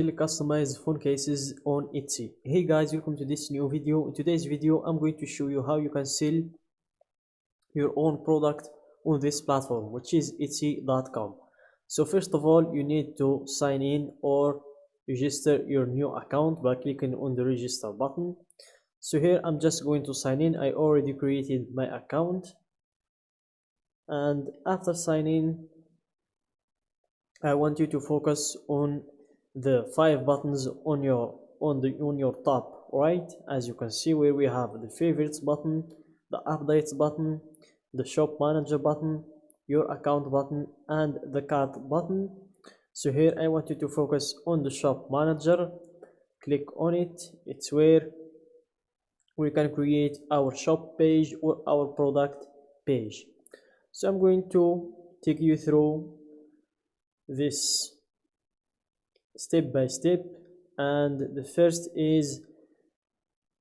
Customized phone cases on Etsy. Hey guys, welcome to this new video. In today's video I'm going to show you how you can sell your own product on this platform, which is etsy.com. So first of all, you need to sign in or register your new account by clicking on the register button. So here I'm just going to sign in. I already created my account, and after signing, I want you to focus on the 5 buttons on your top right. As you can see, where we have the favorites button, the updates button, the shop manager button, your account button, and the cart button. So here I want you to focus on the shop manager. Click on it. It's where we can create our shop page or our product page. So I'm going to take you through this step by step, and the first is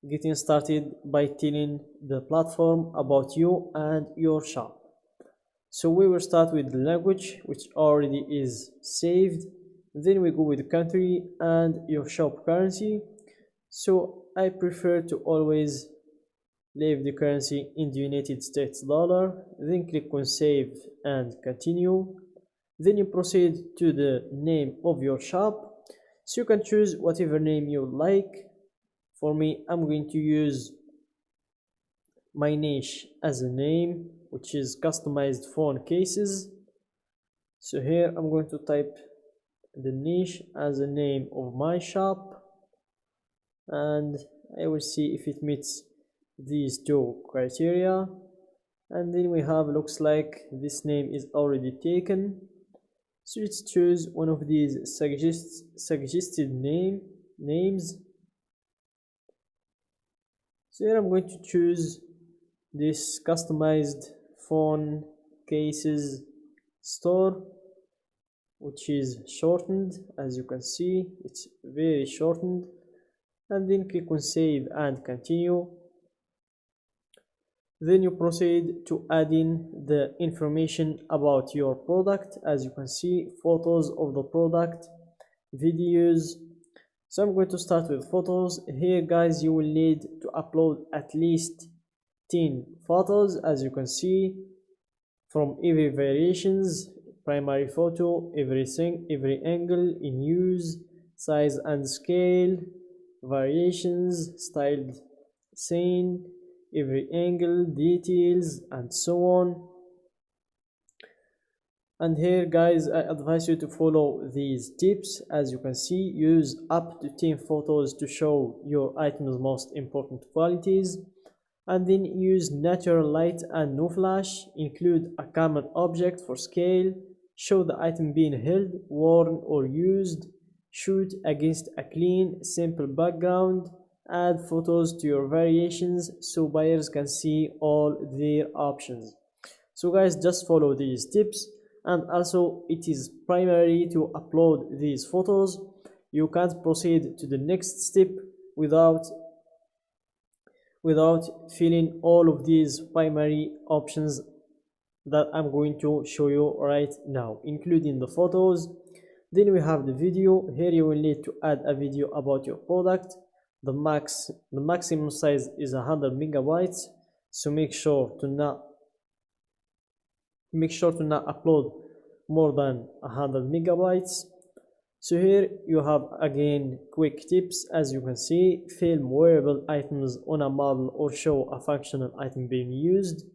getting started by telling the platform about you and your shop. So we will start with the language, which already is saved. Then we go with the country and your shop currency. So I prefer to always leave the currency in the United States dollar. Then click on save and continue. Then you proceed to the name of your shop. So you can choose whatever name you like. For me, I'm going to use my niche as a name, which is customized phone cases. So here I'm going to type the niche as a name of my shop, and I will see if it meets these 2 criteria. And then we have, looks like this name is already taken. So let's choose one of these suggested names. So here I'm going to choose this customized phone cases store, which is shortened. As you can see, it's very shortened. And then click on save and continue. Then you proceed to add in the information about your product. As you can see, photos of the product, videos. So I'm going to start with photos. Here guys, you will need to upload at least 10 photos. As you can see, from every variations, primary photo, everything, every angle, in use, size and scale, variations, styled scene, every angle, details, and so on. And here guys, I advise you to follow these tips. As you can see, use up to 10 photos to show your item's most important qualities, and then use natural light and no flash. Include a common object for scale. Show the item being held, worn, or used. Shoot against a clean, simple background. Add photos to your variations so buyers can see all their options. So guys, just follow these tips. And also, it is primary to upload these photos. You can't proceed to the next step without filling all of these primary options that I'm going to show you right now, including the photos. Then we have the video. Here you will need to add a video about your product. The maximum size is 100 megabytes, so make sure to not upload more than 100 megabytes. So here you have again quick tips. As you can see, film wearable items on a model or show a functional item being used.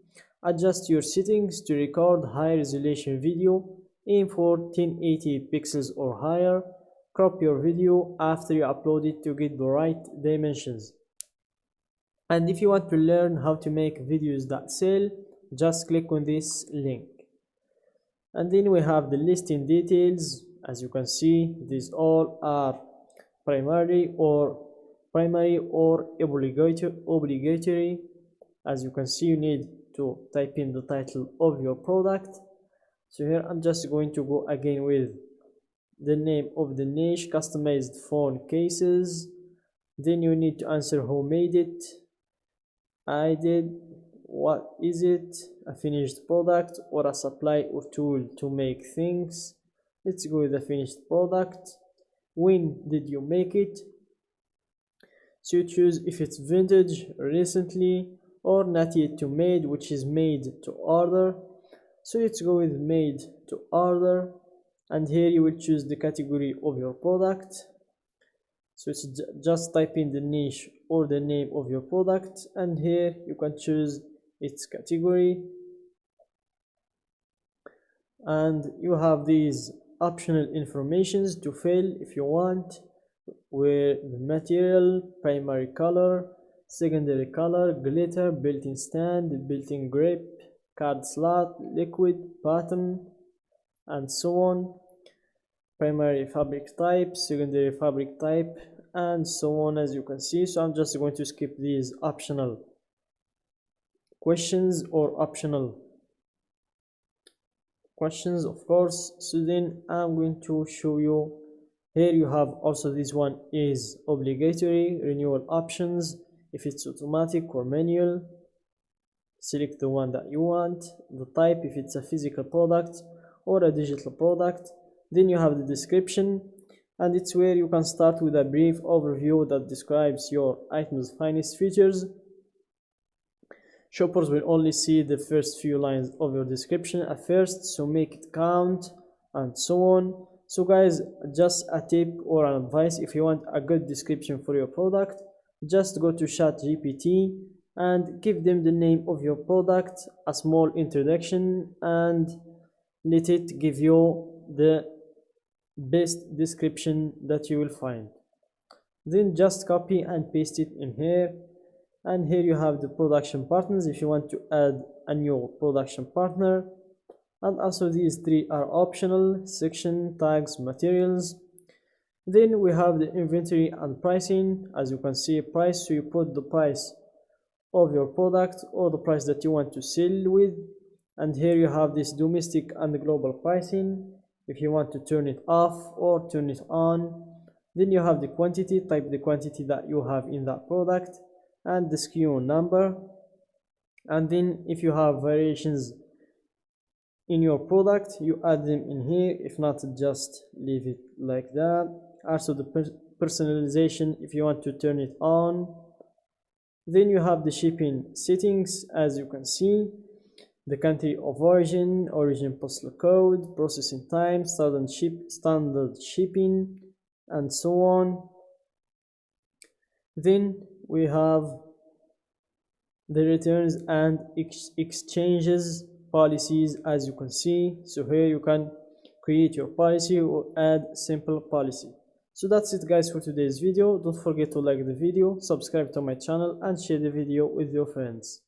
Adjust your settings to record high resolution video. Aim for 1080 pixels or higher. Crop your video after you upload it to get the right dimensions. And if you want to learn how to make videos that sell, just click on this link. And then we have the listing details. As you can see, these all are primary or obligatory. As you can see, you need to type in the title of your product. So here I'm just going to go again with the name of the niche, customized phone cases. Then you need to answer who made it. I did. What is it? A finished product or a supply or tool to make things? Let's go with the finished product. when did you make it. So you choose if it's vintage, recently, or not yet to made, which is made to order. So let's go with made to order, and here you will choose the category of your product. So it's just type in the niche or the name of your product, and here you can choose its category, and you have these optional informations to fill if you want, where the material, primary color, secondary color, glitter, built-in stand, built-in grip, card slot, liquid, button, and so on, primary fabric type, secondary fabric type, and so on, as you can see. So I'm just going to skip these optional questions or optional questions, of course. So then I'm going to show you, here you have also, this one is obligatory renewal options, if it's automatic or manual. Select the one that you want, the type, if it's a physical product or a digital product. Then you have the description, and it's where you can start with a brief overview that describes your item's finest features. Shoppers will only see the first few lines of your description at first, so make it count, and so on. So guys, just a tip or an advice: if you want a good description for your product, just go to ChatGPT and give them the name of your product, a small introduction, and let it give you the best description that you will find. Then just copy and paste it in here, and here you have the production partners if you want to add a new production partner. And also these three are optional: section, tags, materials. Then we have the inventory and pricing. As you can see, price, so you put the price of your product or the price that you want to sell with. And here you have this domestic and global pricing if you want to turn it off or turn it on. Then you have the quantity, type the quantity that you have in that product, and the SKU number. And then if you have variations in your product, you add them in here. If not, just leave it like that. Also the personalization, if you want to turn it on. Then you have the shipping settings, as you can see, the country of origin, origin postal code, processing time, standard shipping, and so on. Then we have the returns and exchanges policies, as you can see. So here you can create your policy or add simple policy. So that's it guys for today's video. Don't forget to like the video, subscribe to my channel, and share the video with your friends.